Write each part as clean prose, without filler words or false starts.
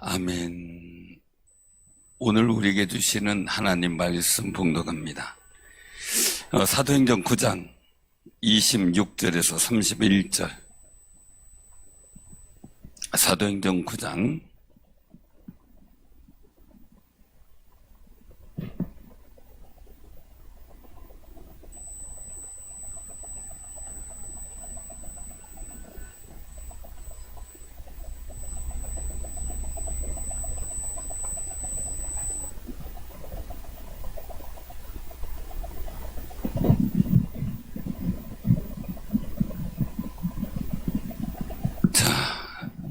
아멘. 오늘 우리에게 주시는 하나님 말씀 봉독합니다. 사도행전 9장 26절에서 31절. 사도행전 9장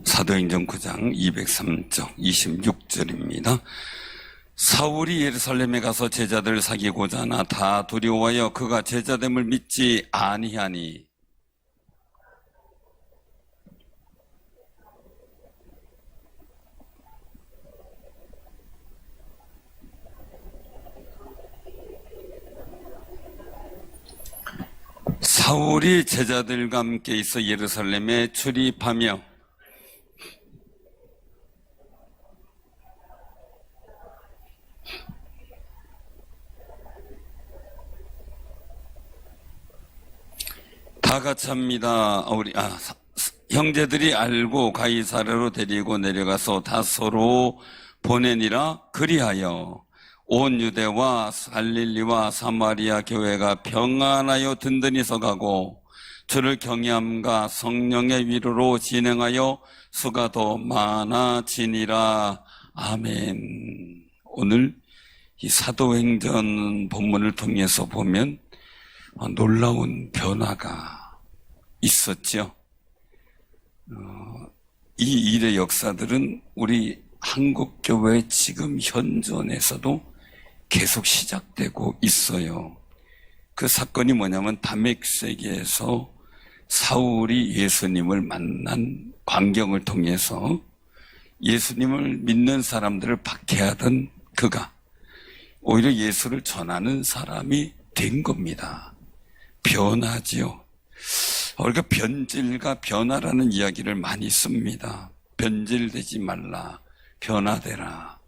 사도행전 9장 203쪽 26절입니다. 사울이 예루살렘에 가서 제자들을 사귀고자 하나 다 두려워하여 그가 제자됨을 믿지 아니하니 사울이 제자들과 함께 있어 예루살렘에 출입하며 다 같이 합니다. 형제들이 알고 가이사랴로 데리고 내려가서 다소로 보내니라. 그리하여 온 유대와 갈릴리와 사마리아 교회가 평안하여 든든히 서가고 주를 경외함과 성령의 위로로 진행하여 수가 더 많아지니라. 아멘. 오늘 이 사도행전 본문을 통해서 보면 놀라운 변화가 있었죠. 이 일의 역사들은 우리 한국교회 지금 현존에서도 계속 시작되고 있어요. 그 사건이 뭐냐면 다메섹에서 사울이 예수님을 만난 광경을 통해서 예수님을 믿는 사람들을 박해하던 그가 오히려 예수를 전하는 사람이 된 겁니다. 변화지요. 우리가 변질과 변화라는 이야기를 많이 씁니다. 변질되지 말라, 변화되라.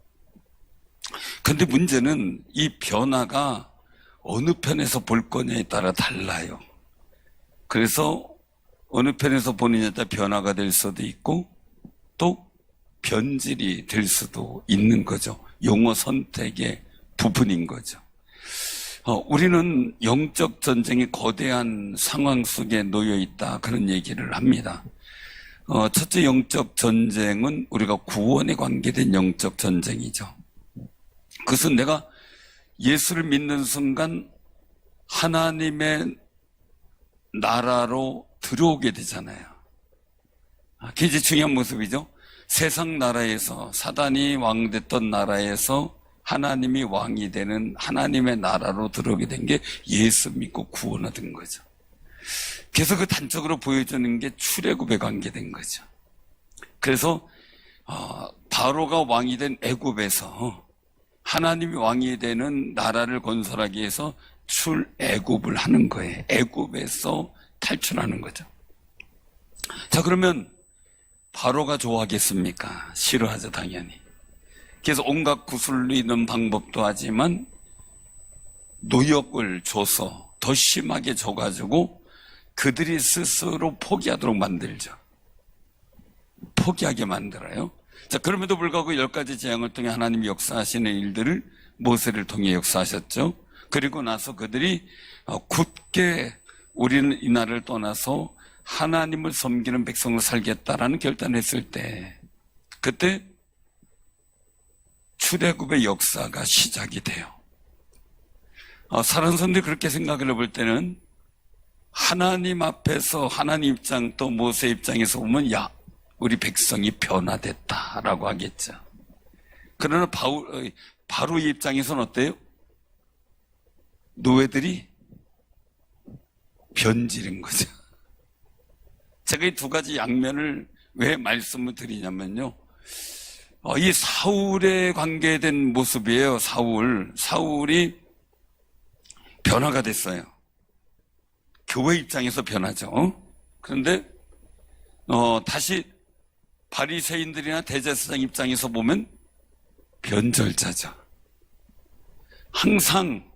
근데 문제는 이 변화가 어느 편에서 볼 거냐에 따라 달라요. 그래서 어느 편에서 보느냐에 따라 변화가 될 수도 있고 또 변질이 될 수도 있는 거죠. 용어 선택의 부분인 거죠. 우리는 영적 전쟁의 거대한 상황 속에 놓여 있다, 그런 얘기를 합니다. 첫째 영적 전쟁은 우리가 구원에 관계된 영적 전쟁이죠. 그것은 내가 예수를 믿는 순간 하나님의 나라로 들어오게 되잖아요. 그게 이제 중요한 모습이죠. 세상 나라에서, 사단이 왕됐던 나라에서 하나님이 왕이 되는 하나님의 나라로 들어오게 된 게 예수 믿고 구원받은 거죠. 그래서 그 단적으로 보여주는 게 출애굽에 관계된 거죠. 그래서 바로가 왕이 된 애굽에서 하나님이 왕이 되는 나라를 건설하기 위해서 출애굽을 하는 거예요. 애굽에서 탈출하는 거죠. 자, 그러면 바로가 좋아하겠습니까? 싫어하죠, 당연히. 그래서 온갖 구슬리는 방법도 하지만 노역을 줘서 더 심하게 줘가지고 그들이 스스로 포기하도록 만들죠. 포기하게 만들어요. 자, 그럼에도 불구하고 10가지 재앙을 통해 하나님이 역사하시는 일들을 모세를 통해 역사하셨죠. 그리고 나서 그들이 굳게 우리는 이 나라를 떠나서 하나님을 섬기는 백성으로 살겠다라는 결단을 했을 때, 그때 출애굽의 역사가 시작이 돼요. 사람 사람들이 그렇게 생각을 해볼 때는 하나님 앞에서 하나님 입장 또 모세 입장에서 보면 야, 우리 백성이 변화됐다라고 하겠죠. 그러나 바로의 입장에서는 어때요? 노예들이 변질인 거죠. 제가 이 두 가지 양면을 왜 말씀을 드리냐면요, 이 사울에 관계된 모습이에요. 사울이 변화가 됐어요. 교회 입장에서 변하죠. 그런데 다시 바리새인들이나 대제사장 입장에서 보면 변절자죠. 항상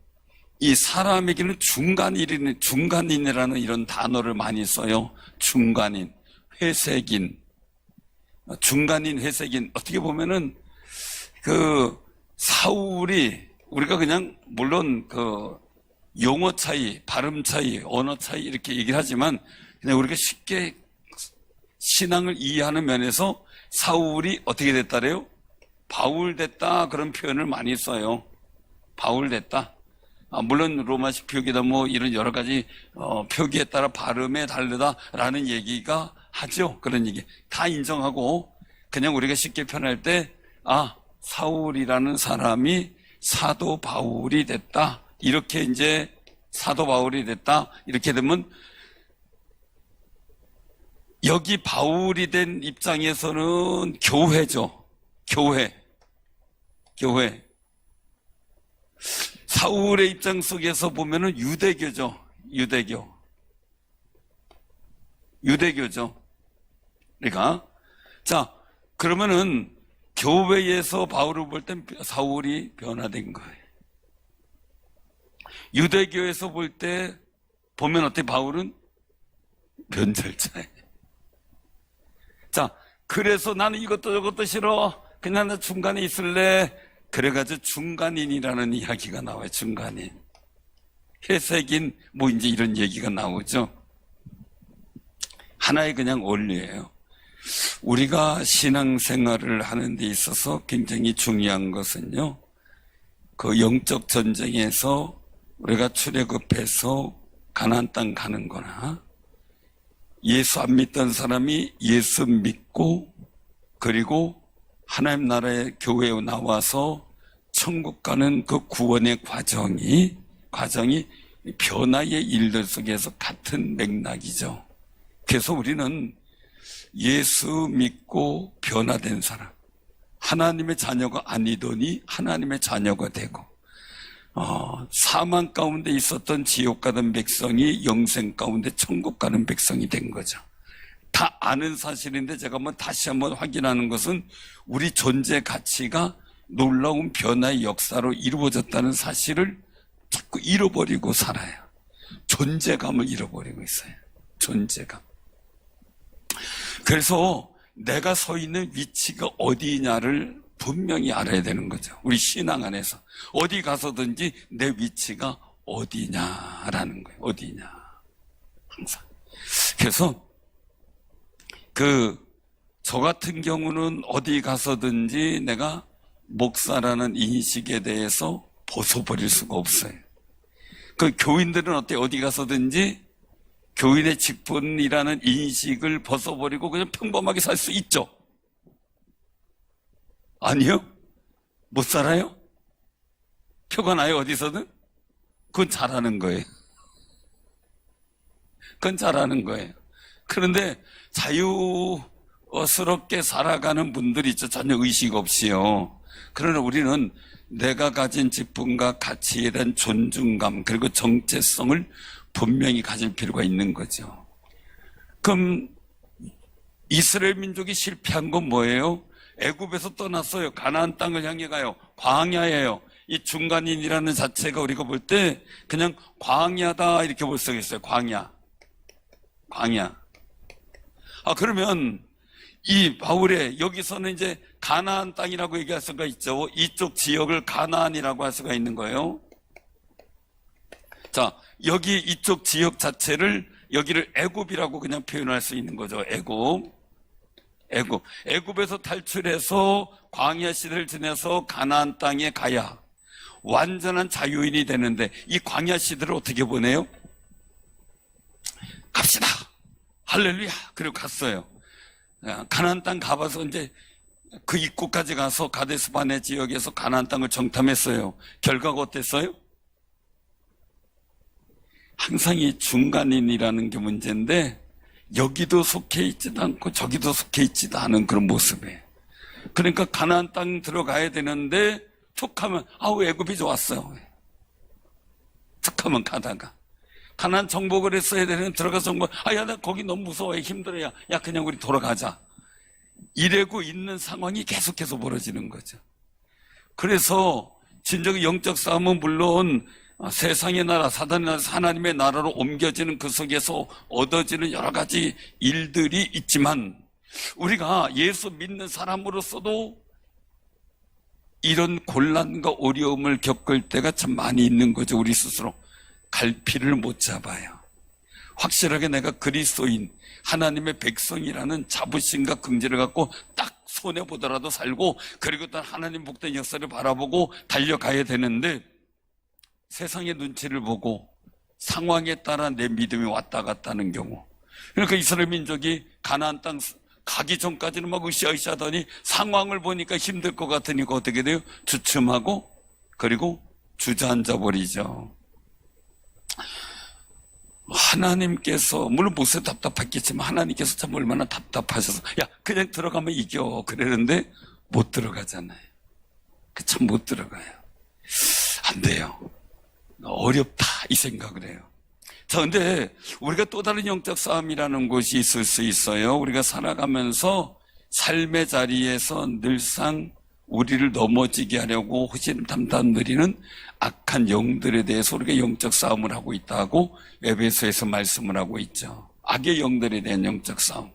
이 사람에게는 중간인이라는 이런 단어를 많이 써요. 중간인, 회색인, 중간인, 회색인. 어떻게 보면은 그 사울이 우리가 그냥 물론 그 용어 차이, 발음 차이, 언어 차이 이렇게 얘기를 하지만 그냥 우리가 쉽게 신앙을 이해하는 면에서 사울이 어떻게 됐다래요? 바울 됐다 그런 표현을 많이 써요. 바울 됐다. 물론 로마식 표기다 뭐 이런 여러 가지 표기에 따라 발음에 다르다라는 얘기가 하죠. 그런 얘기 다 인정하고 그냥 우리가 쉽게 표현할 때 사울이라는 사람이 사도 바울이 됐다. 이렇게 이제 사도 바울이 됐다. 이렇게 되면 여기 바울이 된 입장에서는 교회죠. 교회. 사울의 입장 속에서 보면은 유대교죠. 유대교죠. 그러니까 그러면은 교회에서 바울을 볼 땐 사울이 변화된 거예요. 유대교에서 볼 때 보면 어때? 바울은 변절자예요. 그래서 나는 이것도 저것도 싫어. 그냥 나 중간에 있을래. 그래가지고 중간인이라는 이야기가 나와요. 중간인. 회색인 뭐 이제 이런 얘기가 나오죠. 하나의 그냥 원리예요. 우리가 신앙생활을 하는 데 있어서 굉장히 중요한 것은요. 그 영적 전쟁에서 우리가 출애굽해서 가나안 땅 가는 거나 예수 안 믿던 사람이 예수 믿고 그리고 하나님 나라의 교회에 나와서 천국 가는 그 구원의 과정이 변화의 일들 속에서 같은 맥락이죠. 그래서 우리는 예수 믿고 변화된 사람, 하나님의 자녀가 아니더니 하나님의 자녀가 되고 사망 가운데 있었던 지옥 가던 백성이 영생 가운데 천국 가는 백성이 된 거죠. 다 아는 사실인데 제가 다시 한번 확인하는 것은 우리 존재 가치가 놀라운 변화의 역사로 이루어졌다는 사실을 자꾸 잃어버리고 살아요. 존재감을 잃어버리고 있어요. 존재감. 그래서 내가 서 있는 위치가 어디냐를 분명히 알아야 되는 거죠. 우리 신앙 안에서 어디 가서든지 내 위치가 어디냐라는 거예요. 어디냐 항상. 그래서 저 같은 경우는 어디 가서든지 내가 목사라는 인식에 대해서 벗어버릴 수가 없어요. 교인들은 어디 가서든지 교인의 직분이라는 인식을 벗어버리고 그냥 평범하게 살 수 있죠? 아니요? 못 살아요? 표가 나요, 어디서든? 그건 잘하는 거예요. 그건 잘하는 거예요. 그런데 자유스럽게 살아가는 분들이 있죠. 전혀 의식 없이요. 그러나 우리는 내가 가진 직분과 가치에 대한 존중감 그리고 정체성을 분명히 가질 필요가 있는 거죠. 그럼 이스라엘 민족이 실패한 건 뭐예요? 애굽에서 떠났어요. 가나안 땅을 향해 가요. 광야예요. 이 중간인이라는 자체가 우리가 볼 때 그냥 광야다 이렇게 볼 수가 있어요. 광야. 그러면 이 바울의 여기서는 이제 가나안 땅이라고 얘기할 수가 있죠. 이쪽 지역을 가나안이라고 할 수가 있는 거예요. 여기 이쪽 지역 자체를 여기를 애굽이라고 그냥 표현할 수 있는 거죠. 애굽에서 탈출해서 광야 시대를 지내서 가나안 땅에 가야 완전한 자유인이 되는데 이 광야 시대를 어떻게 보내요? 갑시다. 할렐루야. 그리고 갔어요. 가나안 땅 가봐서 이제 그 입구까지 가서 가데스 바네 지역에서 가나안 땅을 정탐했어요. 결과가 어땠어요? 항상 이 중간인이라는 게 문제인데 여기도 속해 있지도 않고 저기도 속해 있지도 않은 그런 모습이에요. 그러니까 가나안 땅 들어가야 되는데 툭하면 애굽이 좋았어요. 툭하면 가다가 가나안 정복을 했어야 되는 들어가서 정복. 나 거기 너무 무서워 힘들어야. 그냥 우리 돌아가자. 이래고 있는 상황이 계속해서 벌어지는 거죠. 그래서 진정의 영적 싸움은 물론 세상의 나라, 사단의 나라, 하나님의 나라로 옮겨지는 그 속에서 얻어지는 여러 가지 일들이 있지만 우리가 예수 믿는 사람으로서도 이런 곤란과 어려움을 겪을 때가 참 많이 있는 거죠. 우리 스스로 갈피를 못 잡아요. 확실하게 내가 그리스도인 하나님의 백성이라는 자부심과 긍지를 갖고 딱 손해보더라도 살고 그리고 또 하나님 복된 역사를 바라보고 달려가야 되는데 세상의 눈치를 보고 상황에 따라 내 믿음이 왔다 갔다 하는 경우, 그러니까 이스라엘 민족이 가나안 땅 가기 전까지는 막 으쌰으쌰 하더니 상황을 보니까 힘들 것 같으니까 어떻게 돼요? 주춤하고 그리고 주저앉아 버리죠. 하나님께서 물론 모세 답답했겠지만 하나님께서 참 얼마나 답답하셔서 야 그냥 들어가면 이겨 그러는데 못 들어가잖아요. 참 못 들어가요. 안 돼요. 어렵다 이 생각을 해요. 자, 근데 우리가 또 다른 영적 싸움이라는 것이 있을 수 있어요. 우리가 살아가면서 삶의 자리에서 늘상 우리를 넘어지게 하려고 호신탐탐 누리는 악한 영들에 대해서 우리가 영적 싸움을 하고 있다고 에베소에서 말씀을 하고 있죠. 악의 영들에 대한 영적 싸움,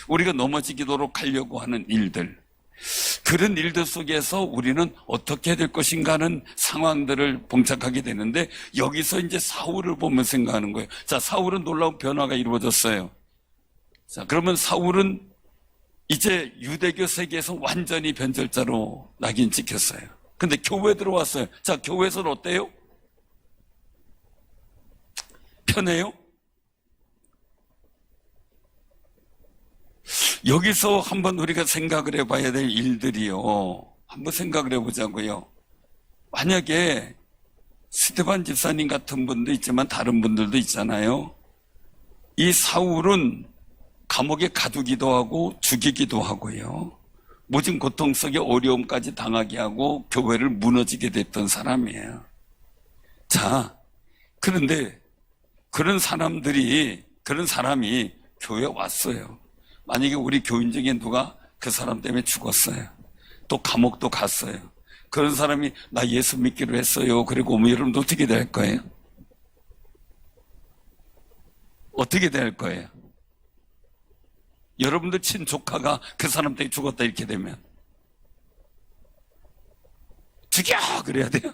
우리가 넘어지도록 하려고 하는 일들, 그런 일들 속에서 우리는 어떻게 해야 될 것인가 하는 상황들을 봉착하게 되는데 여기서 이제 사울을 보면 생각하는 거예요. 자, 사울은 놀라운 변화가 이루어졌어요. 자, 그러면 사울은 이제 유대교 세계에서 완전히 변절자로 낙인 찍혔어요. 근데 교회 들어왔어요. 자, 교회에서는 어때요? 편해요? 여기서 한번 우리가 생각을 해봐야 될 일들이요. 한번 생각을 해보자고요. 만약에 스데반 집사님 같은 분도 있지만 다른 분들도 있잖아요. 이 사울은 감옥에 가두기도 하고 죽이기도 하고요. 모진 고통 속에 어려움까지 당하게 하고 교회를 무너지게 됐던 사람이에요. 자, 그런데 그런 사람이 교회에 왔어요. 만약에 우리 교인 중에 누가 그 사람 때문에 죽었어요. 또 감옥도 갔어요. 그런 사람이 나 예수 믿기로 했어요. 그리고 오면 여러분 어떻게 될 거예요? 어떻게 될 거예요? 여러분들 친조카가 그 사람 때문에 죽었다 이렇게 되면 죽여! 그래야 돼요.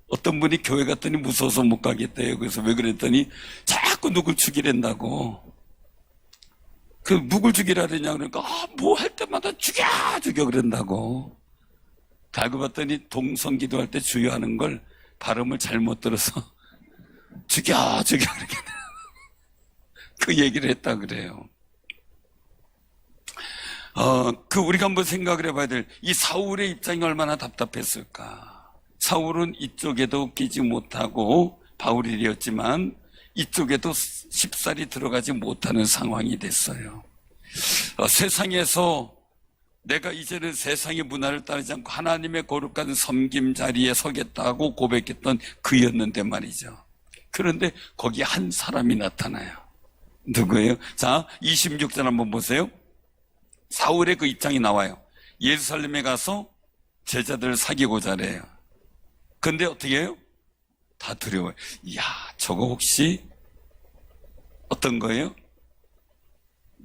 어떤 분이 교회 갔더니 무서워서 못 가겠대요. 그래서 왜 그랬더니 자꾸 누굴 죽이란다고. 그 누굴 죽이라느냐 그러니까 뭐 할 때마다 죽여 그런다고. 알고 봤더니 동성기도 할 때 주여하는 걸 발음을 잘못 들어서 죽여 그렇게 그 얘기를 했다 그래요. 우리가 한번 생각을 해봐야 될 이 사울의 입장이 얼마나 답답했을까. 사울은 이쪽에도 끼지 못하고 바울이 되었지만 이쪽에도 쉽사리 들어가지 못하는 상황이 됐어요. 세상에서 내가 이제는 세상의 문화를 따르지 않고 하나님의 거룩한 섬김 자리에 서겠다고 고백했던 그였는데 말이죠. 그런데 거기에 한 사람이 나타나요. 누구예요? 자, 26절 한번 보세요. 사울의 그 입장이 나와요. 예루살렘에 가서 제자들을 사귀고자 해요. 근데 어떻게 해요? 다 두려워요. 이야, 저거 혹시 어떤 거예요?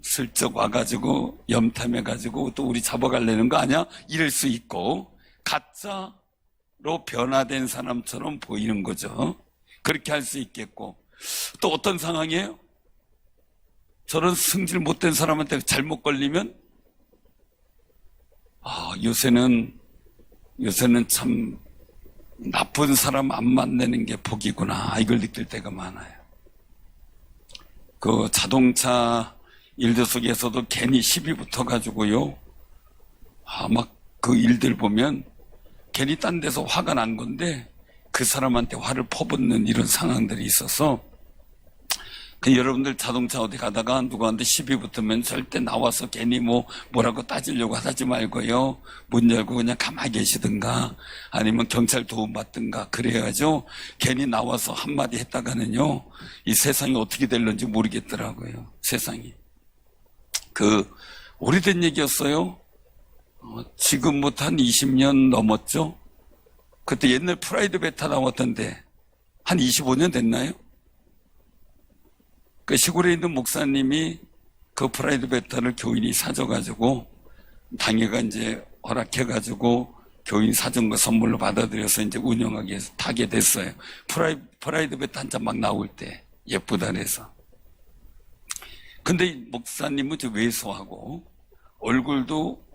슬쩍 와가지고 염탐해가지고 또 우리 잡아가려는 거 아니야? 이럴 수 있고 가짜로 변화된 사람처럼 보이는 거죠. 그렇게 할 수 있겠고 또 어떤 상황이에요? 저런 승질 못된 사람한테 잘못 걸리면 요새는 참 나쁜 사람 안 만나는 게 복이구나 이걸 느낄 때가 많아요. 그 자동차 일들 속에서도 괜히 시비 붙어가지고요. 막 그 일들 보면 괜히 딴 데서 화가 난 건데 그 사람한테 화를 퍼붓는 이런 상황들이 있어서 여러분들 자동차 어디 가다가 누구한테 시비 붙으면 절대 나와서 괜히 뭐라고 따지려고 하지 말고요. 문 열고 그냥 가만히 계시든가 아니면 경찰 도움 받든가 그래야죠. 괜히 나와서 한마디 했다가는요. 이 세상이 어떻게 될런지 모르겠더라고요. 세상이. 오래된 얘기였어요. 지금부터 한 20년 넘었죠? 그때 옛날 프라이드 베타 나왔던데, 한 25년 됐나요? 그 시골에 있는 목사님이 그 프라이드 베타를 교인이 사줘가지고, 당회가 이제 허락해가지고, 교인 사준 거 선물로 받아들여서 이제 운영하게 타게 됐어요. 프라이드 베타 한잔 막 나올 때, 예쁘다 그래서. 근데 이 목사님은 좀 왜소하고, 얼굴도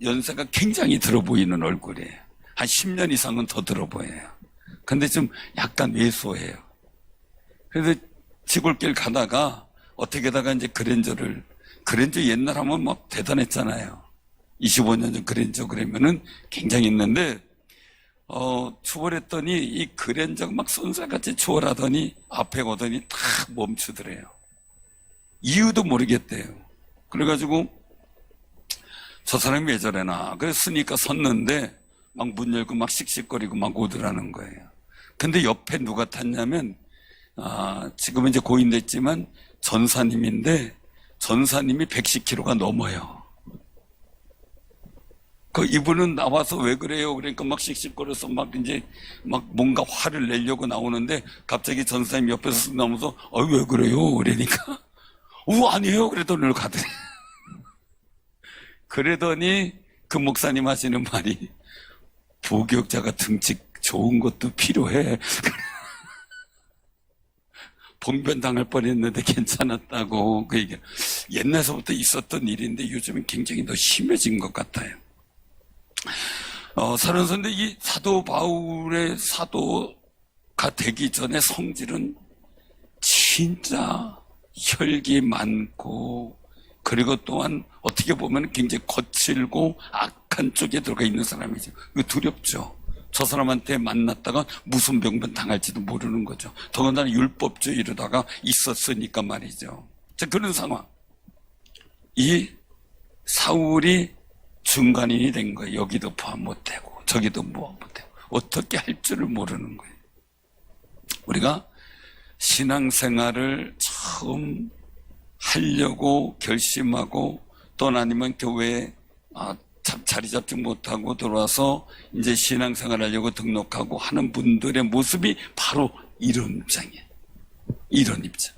연세가 굉장히 들어 보이는 얼굴이에요. 한 10년 이상은 더 들어 보여요. 근데 좀 약간 왜소해요. 그래서 시골길 가다가 어떻게다가 이제 그랜저 옛날 하면 막 대단했잖아요. 25년 전 그랜저 그러면은 굉장히 했는데, 추월했더니 이 그랜저가 막 쏜살같이 추월하더니 앞에 오더니 탁 멈추더래요. 이유도 모르겠대요. 그래가지고 저 사람이 왜 저래나. 그랬으니까 섰는데 막 문 열고 막 씩씩거리고 막 오더라는 거예요. 근데 옆에 누가 탔냐면, 지금은 이제 고인됐지만 전사님인데, 전사님이 110kg가 넘어요. 이분은 나와서 왜 그래요? 그러니까 막 씩씩거려서 막 이제 막 뭔가 화를 내려고 나오는데, 갑자기 전사님 옆에서 나오면서, 왜 그래요? 그러니까, 아니에요. 그러더니 가더래. 그러더니 그 목사님 하시는 말이, 부교육자가 등치 좋은 것도 필요해. 봉변당할 뻔했는데 괜찮았다고. 그 얘기. 옛날서부터 있었던 일인데 요즘은 굉장히 더 심해진 것 같아요. 사는선데 이 사도 바울의 사도가 되기 전에 성질은 진짜 혈기 많고, 그리고 또한 어떻게 보면 굉장히 거칠고 악한 쪽에 들어가 있는 사람이죠. 두렵죠. 저 사람한테 만났다가 무슨 병변 당할지도 모르는 거죠. 더군다나 율법주의로다가 있었으니까 말이죠. 자, 그런 상황. 이 사울이 중간인이 된 거예요. 여기도 포함 못하고 저기도 포함 못하고 어떻게 할 줄을 모르는 거예요. 우리가 신앙생활을 처음 하려고 결심하고, 또 아니면 교회에 자리 잡지 못하고 들어와서 이제 신앙생활 하려고 등록하고 하는 분들의 모습이 바로 이런 입장이에요. 이런 입장.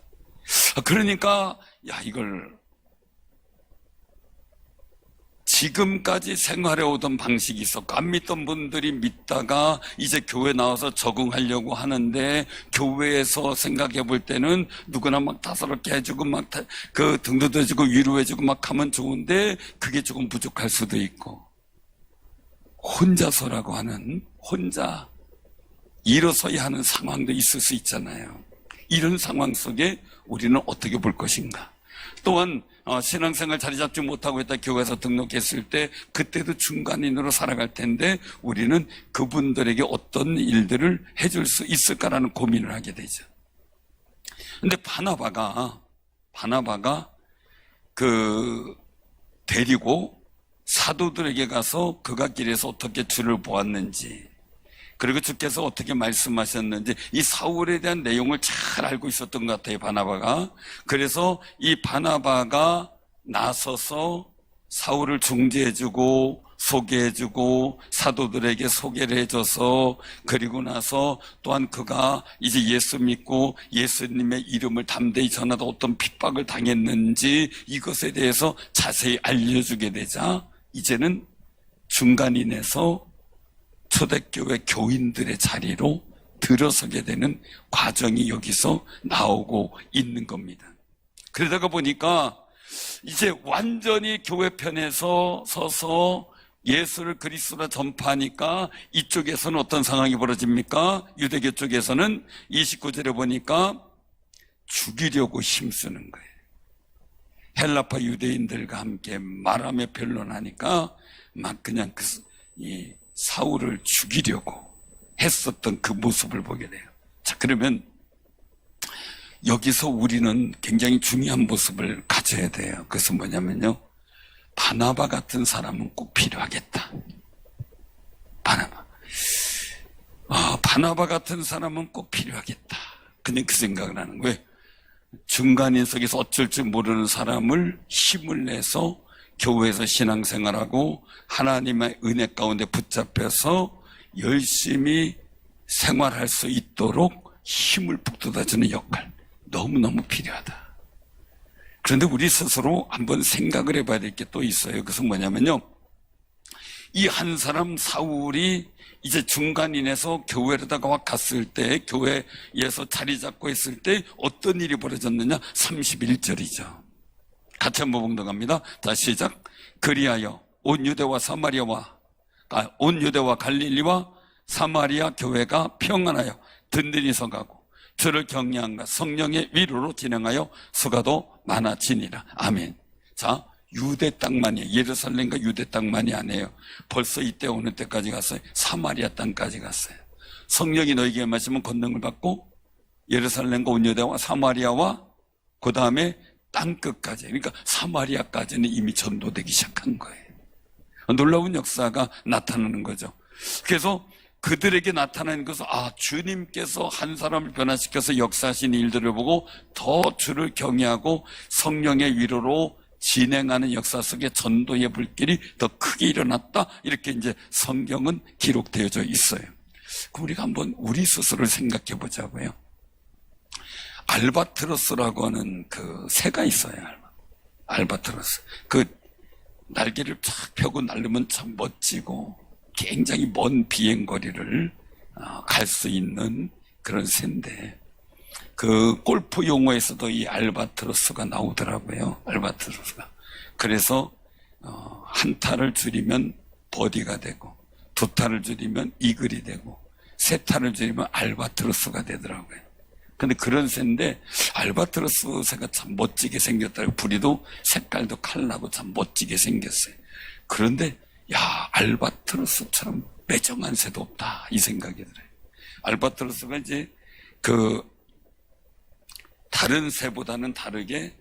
그러니까 이걸 지금까지 생활해 오던 방식이 있었고, 안 믿던 분들이 믿다가 이제 교회 나와서 적응하려고 하는데, 교회에서 생각해 볼 때는 누구나 막 다스럽게 해주고 막 등도 대주고 위로해주고 막 하면 좋은데, 그게 조금 부족할 수도 있고, 혼자서라고 하는, 혼자 일어서야 하는 상황도 있을 수 있잖아요. 이런 상황 속에 우리는 어떻게 볼 것인가. 또한 신앙생활 자리 잡지 못하고 있다 교회에서 등록했을 때, 그때도 중간인으로 살아갈 텐데 우리는 그분들에게 어떤 일들을 해줄 수 있을까라는 고민을 하게 되죠. 근데 바나바가 데리고 사도들에게 가서 그가 길에서 어떻게 주를 보았는지, 그리고 주께서 어떻게 말씀하셨는지 이 사울에 대한 내용을 잘 알고 있었던 것 같아요, 바나바가. 그래서 이 바나바가 나서서 사울을 중재해주고 소개해주고 사도들에게 소개를 해줘서, 그리고 나서 또한 그가 이제 예수 믿고 예수님의 이름을 담대히 전하다 어떤 핍박을 당했는지 이것에 대해서 자세히 알려주게 되자, 이제는 중간인에서 초대교회 교인들의 자리로 들어서게 되는 과정이 여기서 나오고 있는 겁니다. 그러다가 보니까 이제 완전히 교회 편에서 서서 예수를 그리스도라 전파하니까 이쪽에서는 어떤 상황이 벌어집니까? 유대교 쪽에서는 29절에 보니까 죽이려고 힘쓰는 거예요. 헬라파 유대인들과 함께 말하며 변론하니까 막 그냥 이 사울을 죽이려고 했었던 그 모습을 보게 돼요. 자, 그러면 여기서 우리는 굉장히 중요한 모습을 가져야 돼요. 그것은 뭐냐면요, 바나바 같은 사람은 꼭 필요하겠다. 바나바 같은 사람은 꼭 필요하겠다. 그냥 그 생각을 하는 거예요. 중간인석에서 어쩔 줄 모르는 사람을 힘을 내서 교회에서 신앙생활하고 하나님의 은혜 가운데 붙잡혀서 열심히 생활할 수 있도록 힘을 북돋아주는 역할, 너무너무 필요하다. 그런데 우리 스스로 한번 생각을 해봐야 될 게 또 있어요. 그것은 뭐냐면요, 이 한 사람 사울이 이제 중간인에서 교회로다가 갔을 때, 교회에서 자리 잡고 있을 때 어떤 일이 벌어졌느냐? 31절이죠. 같이 한번 봉독합니다. 자, 시작. 그리하여 온 유대와 갈릴리와 사마리아 교회가 평안하여 든든히 서가고 저를 경외함과 성령의 위로로 진행하여 수가도 많아지니라. 아멘. 자, 유대 땅만이, 예루살렘과 유대 땅만이 아니에요. 벌써 이때 오는 때까지 갔어요. 사마리아 땅까지 갔어요. 성령이 너에게 마시면 권능을 받고 예루살렘과 온 유대와 사마리아와 그 다음에 땅끝까지, 그러니까 사마리아까지는 이미 전도되기 시작한 거예요. 놀라운 역사가 나타나는 거죠. 그래서 그들에게 나타나는 것은, 주님께서 한 사람을 변화시켜서 역사하신 일들을 보고 더 주를 경외하고 성령의 위로로 진행하는 역사 속에 전도의 불길이 더 크게 일어났다. 이렇게 이제 성경은 기록되어져 있어요. 그럼 우리가 한번 우리 스스로를 생각해 보자고요. 알바트로스라고 하는 그 새가 있어요. 알바트로스. 그 날개를 쫙 펴고 날르면 참 멋지고 굉장히 먼 비행거리를 갈 수 있는 그런 새인데, 그 골프 용어에서도 이 알바트로스가 나오더라고요. 알바트로스가. 그래서 한 타를 줄이면 버디가 되고, 두 타를 줄이면 이글이 되고, 세 타를 줄이면 알바트로스가 되더라고요. 근데 그런 새인데, 알바트로스 새가 참 멋지게 생겼다고, 부리도 색깔도 칼나고 참 멋지게 생겼어요. 그런데 알바트로스처럼 매정한 새도 없다, 이 생각이 들어요. 알바트로스가 이제 다른 새보다는 다르게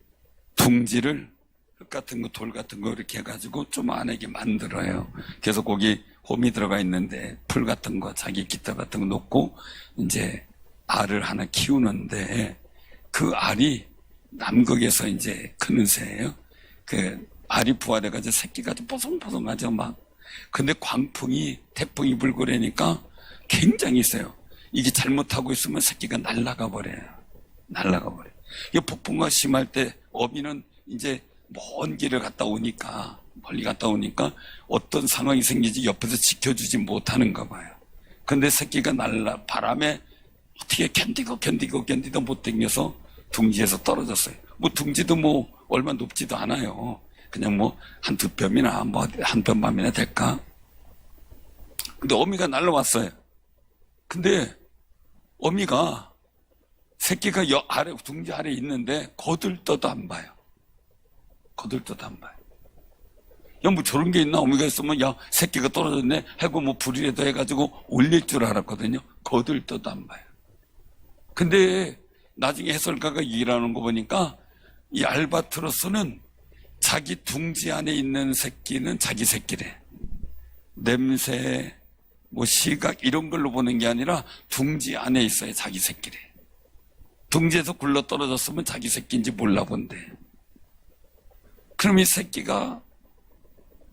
둥지를 흙 같은 거, 돌 같은 거 이렇게 해가지고 좀 안에게 만들어요. 그래서 거기 홈이 들어가 있는데 풀 같은 거, 자기 깃털 같은 거 놓고 이제 알을 하나 키우는데, 그 알이 남극에서 이제 크는 새예요. 그 알이 부화돼가지고 새끼가 뽀송뽀송하죠, 막. 근데 태풍이 불고 그러니까 굉장히 세요. 이게 잘못하고 있으면 새끼가 날아가 버려요. 이 폭풍과 심할 때 어미는 이제 먼 길을 멀리 갔다 오니까 어떤 상황이 생기지 옆에서 지켜주지 못하는가 봐요. 근데 새끼가 바람에 어떻게 견디도 못 당겨서 둥지에서 떨어졌어요. 둥지도 얼마 높지도 않아요. 그냥 한두 뼘이나 한 뼘만이나 될까? 근데 어미가 날라왔어요. 근데 어미가 새끼가 둥지 아래 있는데 거들떠도 안 봐요. 저런 게 있나? 어미가 있으면 새끼가 떨어졌네 하고 불이라도 해가지고 올릴 줄 알았거든요. 거들떠도 안 봐요. 근데 나중에 해설가가 일하는 거 보니까 이 알바트로스는 자기 둥지 안에 있는 새끼는 자기 새끼래. 냄새, 시각 이런 걸로 보는 게 아니라 둥지 안에 있어요. 자기 새끼래. 둥지에서 굴러 떨어졌으면 자기 새끼인지 몰라본대. 그럼 이 새끼가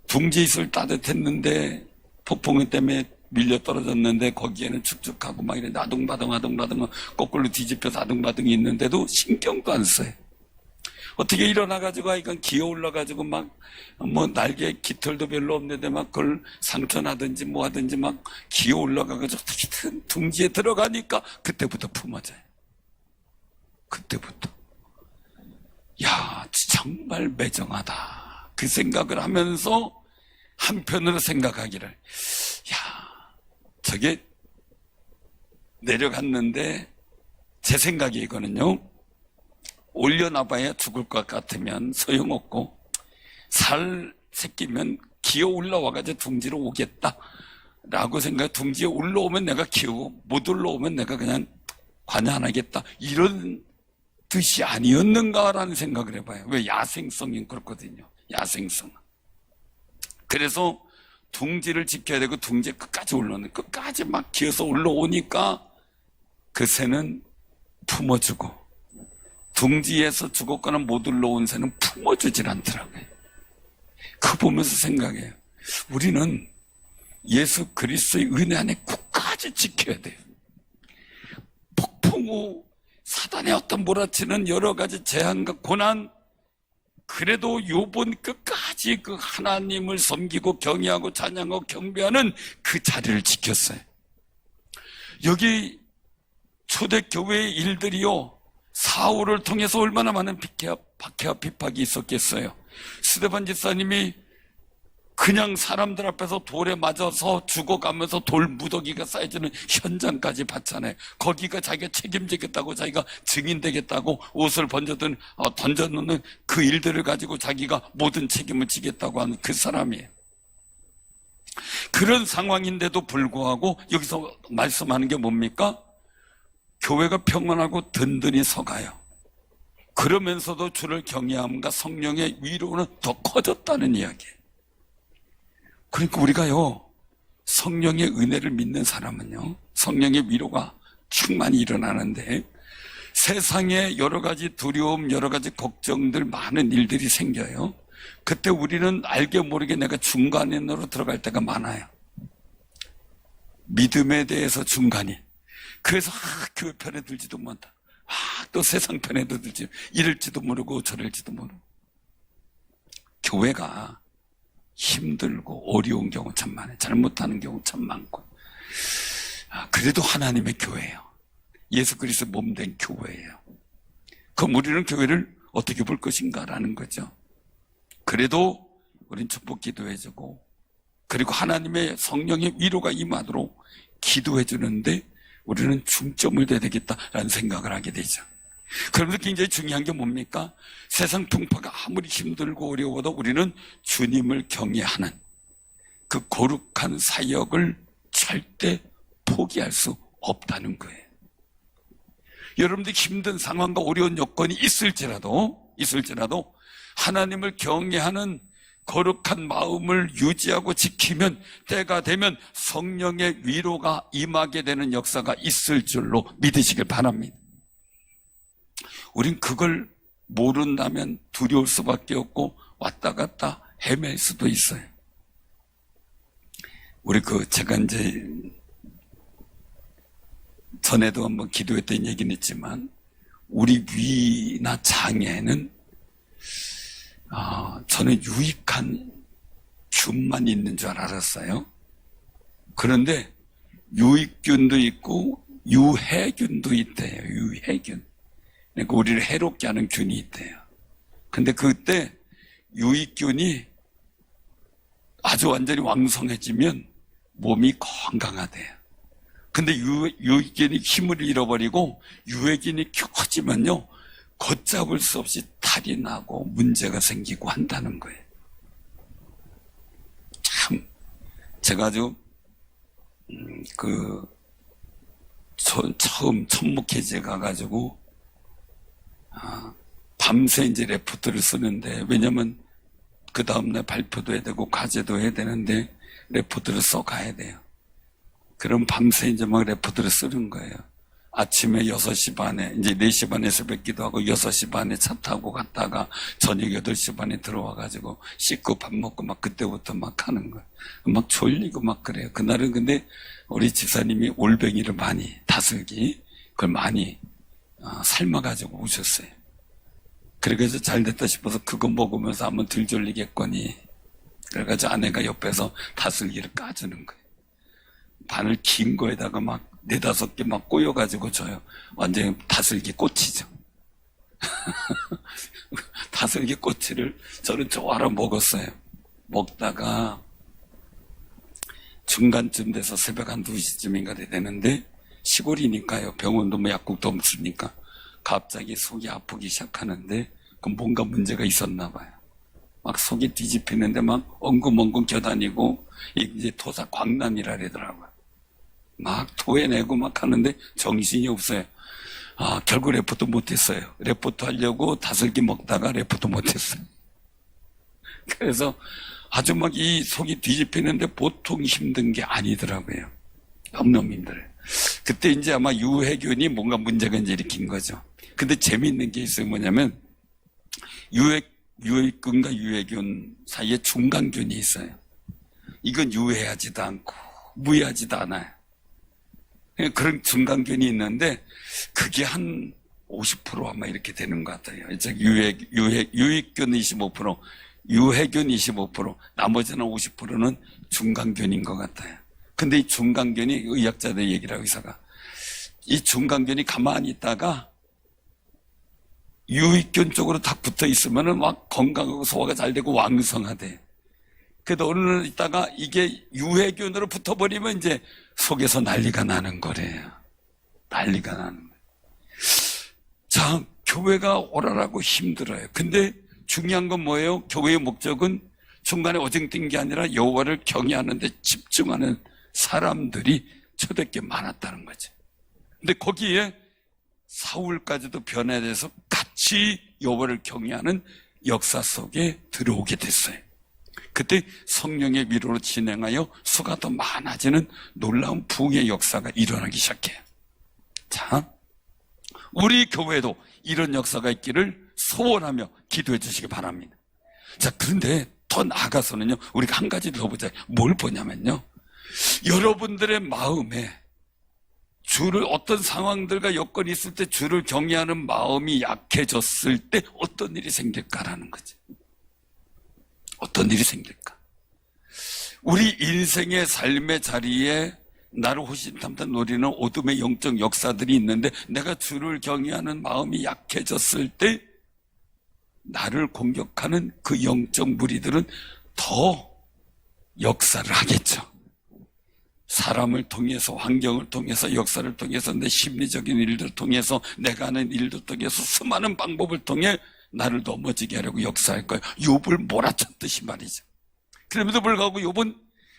둥지에 있을 따뜻했는데 폭풍 때문에 밀려 떨어졌는데 거기에는 축축하고 막 이래 아둥바둥 거꾸로 뒤집혀서 아둥바둥이 있는데도 신경도 안 써요. 어떻게 일어나가지고 기어 올라가지고 날개 깃털도 별로 없는데 그걸 상처나든지 하든지 기어 올라가가지고 둥지에 들어가니까 그때부터 품어져요. 그때부터. 정말 매정하다. 그 생각을 하면서 한편으로 생각하기를, 저게 내려갔는데 제 생각이 이거는요, 올려놔봐야 죽을 것 같으면 소용없고 살 새끼면 기어 올라와가지고 둥지로 오겠다 라고 생각해. 둥지에 올라오면 내가 키우고 못 올라오면 내가 그냥 관여 안 하겠다, 이런 뜻이 아니었는가라는 생각을 해봐요. 왜? 야생성이 그렇거든요. 야생성. 그래서 둥지를 지켜야 되고 둥지에 끝까지 올라오는, 끝까지 기어서 올라오니까 그 새는 품어주고 둥지에서 죽었거나 못 올라온 새는 품어주질 않더라고요. 그거 보면서 생각해요. 우리는 예수 그리스도의 은혜 안에 끝까지 지켜야 돼요. 폭풍 후 사단의 어떤 몰아치는 여러 가지 재앙과 고난, 그래도 요번 끝까지 그 하나님을 섬기고 경외하고 찬양하고 경배하는 그 자리를 지켰어요. 여기 초대교회의 일들이요, 사울을 통해서 얼마나 많은 박해와 핍박이 있었겠어요. 스데반 집사님이 그냥 사람들 앞에서 돌에 맞아서 죽어가면서 돌 무더기가 쌓여지는 현장까지 봤잖아요. 거기가 자기가 책임지겠다고, 자기가 증인되겠다고 옷을 던져놓는 그 일들을 가지고 자기가 모든 책임을 지겠다고 하는 그 사람이에요. 그런 상황인데도 불구하고 여기서 말씀하는 게 뭡니까? 교회가 평안하고 든든히 서가요. 그러면서도 주를 경외함과 성령의 위로는 더 커졌다는 이야기예요. 그러니까 우리가요, 성령의 은혜를 믿는 사람은요, 성령의 위로가 충만히 일어나는데, 세상에 여러 가지 두려움, 여러 가지 걱정들, 많은 일들이 생겨요. 그때 우리는 알게 모르게 내가 중간인으로 들어갈 때가 많아요. 믿음에 대해서 중간인. 그래서 교회 편에 들지도 못한다. 또 세상 편에도 들지, 이럴지도 모르고 저럴지도 모르고. 교회가 힘들고 어려운 경우 참 많아요. 잘못하는 경우 참 많고. 그래도 하나님의 교회예요. 예수 그리스도 몸된 교회예요. 그럼 우리는 교회를 어떻게 볼 것인가라는 거죠. 그래도 우린 축복 기도해주고, 그리고 하나님의 성령의 위로가 임하도록 기도해주는데 우리는 중점을 둬야 되겠다라는 생각을 하게 되죠. 그러면서 굉장히 중요한 게 뭡니까? 세상 풍파가 아무리 힘들고 어려워도 우리는 주님을 경외하는 그 거룩한 사역을 절대 포기할 수 없다는 거예요. 여러분들 힘든 상황과 어려운 여건이 있을지라도 하나님을 경외하는 거룩한 마음을 유지하고 지키면 때가 되면 성령의 위로가 임하게 되는 역사가 있을 줄로 믿으시길 바랍니다. 우린 그걸 모른다면 두려울 수밖에 없고 왔다 갔다 헤맬 수도 있어요. 제가 이제 전에도 한번 기도했던 얘기는 있지만, 우리 위나 장에는 저는 유익한 균만 있는 줄 알았어요. 그런데 유익균도 있고 유해균도 있대요. 유해균. 그러니까 우리를 해롭게 하는 균이 있대요. 근데 그때 유익균이 아주 완전히 왕성해지면 몸이 건강하대요. 근데 유익균이 힘을 잃어버리고 유해균이 커지면요, 걷잡을 수 없이 탈이 나고 문제가 생기고 한다는 거예요. 참, 제가 아주 처음 천목회제 가가지고 밤새 이제 레포트를 쓰는데, 왜냐면 그 다음날 발표도 해야 되고 과제도 해야 되는데 레포트를 써가야 돼요. 그럼 밤새 이제 막 레포트를 쓰는 거예요. 아침에 6시 반에, 이제 4시 반에 새벽 기도하고 6시 반에 차 타고 갔다가 저녁 8시 반에 들어와가지고 씻고 밥 먹고 막 그때부터 막 하는 거예요. 막 졸리고 막 그래요. 그날은 근데 우리 집사님이 올뱅이를 많이, 다슬기, 그걸 많이 삶아가지고 오셨어요. 그래서 잘 됐다 싶어서 그거 먹으면서 한번 덜 졸리겠거니, 그래가지고 아내가 옆에서 다슬기를 까주는 거예요. 바늘 긴 거에다가 막 4-5개 막 꼬여가지고 줘요. 완전히 다슬기 꼬치죠. 다슬기 꼬치를 저는 좋아라 먹었어요. 먹다가 중간쯤 돼서 새벽 한 2시쯤인가 되는데, 시골이니까요, 병원도 뭐 약국도 없으니까 갑자기 속이 아프기 시작하는데, 그럼 뭔가 문제가 있었나 봐요. 막 속이 뒤집히는데 막 엉금엉금 겨다니고, 이제 토사 광란이라 그러더라고요. 막 토해내고 막 하는데 정신이 없어요. 결국 레포트 못했어요. 레포트 하려고 다슬기 먹다가 레포트 못했어요. 그래서 아주 막 이 속이 뒤집히는데 보통 힘든 게 아니더라고요. 너무너무 힘들어요. 그때 이제 아마 유해균이 뭔가 문제가 이제 일으킨 거죠. 근데 재미있는 게 있어요. 뭐냐면 유해균과 유해균 사이에 중간균이 있어요. 이건 유해하지도 않고 무해하지도 않아요. 그런 중간균이 있는데 그게 한 50% 아마 이렇게 되는 것 같아요. 유해균 25%, 유해균 25%, 나머지는 50%는 중간균인 것 같아요. 근데 이 중간균이 의학자들 얘기라고 의사가 이 중간균이 가만히 있다가 유익균 쪽으로 딱 붙어 있으면은 막 건강하고 소화가 잘 되고 왕성하대. 그래도 어느 날 있다가 이게 유해균으로 붙어버리면 이제 속에서 난리가 나는 거래요. 난리가 나는 거예요. 자, 교회가 오라라고 힘들어요. 근데 중요한 건 뭐예요? 교회의 목적은 중간에 오직 뛴 게 아니라 여호와를 경외하는 데 집중하는 사람들이 초대교회에 많았다는 거죠. 근데 거기에 사울까지도 변화돼서 같이 여호와를 경외하는 역사 속에 들어오게 됐어요. 그때 성령의 위로로 진행하여 수가 더 많아지는 놀라운 부흥의 역사가 일어나기 시작해요. 자, 우리 교회도 이런 역사가 있기를 소원하며 기도해 주시기 바랍니다. 자, 그런데 더 나아가서는요, 우리가 한 가지 더 보자. 뭘 보냐면요, 여러분들의 마음에 주를 어떤 상황들과 여건이 있을 때 주를 경외하는 마음이 약해졌을 때 어떤 일이 생길까라는 거지. 어떤 일이 생길까? 우리 인생의 삶의 자리에 나를 호신탐탐 노리는 어둠의 영적 역사들이 있는데 내가 주를 경외하는 마음이 약해졌을 때 나를 공격하는 그 영적 무리들은 더 역사를 하겠죠. 사람을 통해서, 환경을 통해서, 역사를 통해서, 내 심리적인 일들을 통해서, 내가 하는 일들 통해서 수많은 방법을 통해 나를 넘어지게 하려고 역사할 거예요. 욥을 몰아쳤듯이 말이죠. 그럼에도 불구하고 욥은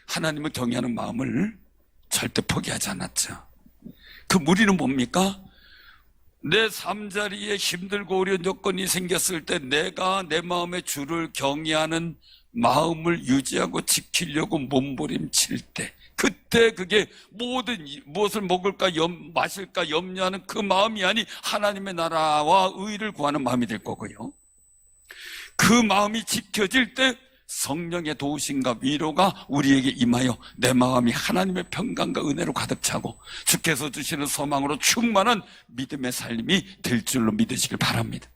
하나님을 경외하는 마음을 절대 포기하지 않았죠. 그 무리는 뭡니까? 내 삶자리에 힘들고 어려운 여건이 생겼을 때 내가 내 마음의 주를 경외하는 마음을 유지하고 지키려고 몸부림칠 때 그때 그게 무엇을 먹을까 마실까 염려하는 그 마음이 아니 하나님의 나라와 의를 구하는 마음이 될 거고요. 그 마음이 지켜질 때 성령의 도우심과 위로가 우리에게 임하여 내 마음이 하나님의 평강과 은혜로 가득 차고 주께서 주시는 소망으로 충만한 믿음의 삶이 될 줄로 믿으시길 바랍니다.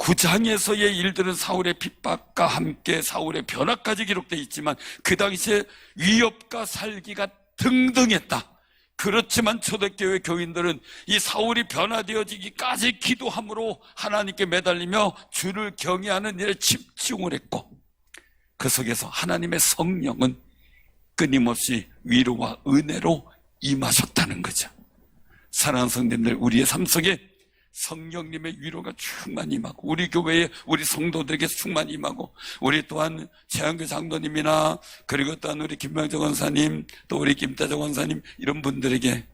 9장에서의 일들은 사울의 핍박과 함께 사울의 변화까지 기록되어 있지만 그 당시에 위협과 살기가 등등했다. 그렇지만 초대교회 교인들은 이 사울이 변화되어지기까지 기도함으로 하나님께 매달리며 주를 경외하는 일에 집중을 했고 그 속에서 하나님의 성령은 끊임없이 위로와 은혜로 임하셨다는 거죠. 사랑하는 성도님들, 우리의 삶 속에 성령님의 위로가 충만히 임하고 우리 교회에 우리 성도들에게 충만히 임하고 우리 또한 최한규 장로님이나 그리고 또한 우리 김명정 원사님 또 우리 김태정 원사님 이런 분들에게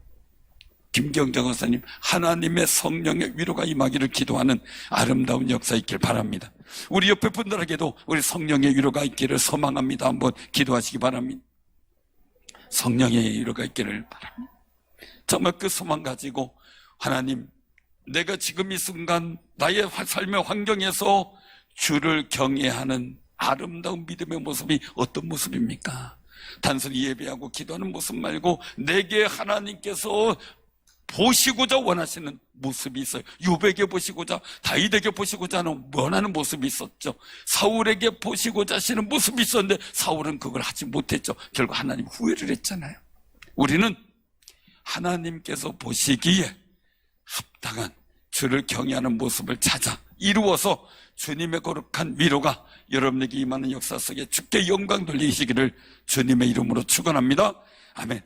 김경정 원사님 하나님의 성령의 위로가 임하기를 기도하는 아름다운 역사 있길 바랍니다. 우리 옆에 분들에게도 우리 성령의 위로가 있기를 소망합니다. 한번 기도하시기 바랍니다. 성령의 위로가 있기를 바랍니다. 정말 그 소망 가지고 하나님 내가 지금 이 순간 나의 삶의 환경에서 주를 경외하는 아름다운 믿음의 모습이 어떤 모습입니까? 단순히 예배하고 기도하는 모습 말고 내게 하나님께서 보시고자 원하시는 모습이 있어요. 욥에게 보시고자 다윗에게 보시고자 하는 원하는 모습이 있었죠. 사울에게 보시고자 하시는 모습이 있었는데 사울은 그걸 하지 못했죠. 결국 하나님 후회를 했잖아요. 우리는 하나님께서 보시기에 합당한 주를 경외하는 모습을 찾아 이루어서 주님의 거룩한 위로가 여러분에게 임하는 역사 속에 주께 영광 돌리시기를 주님의 이름으로 축원합니다. 아멘.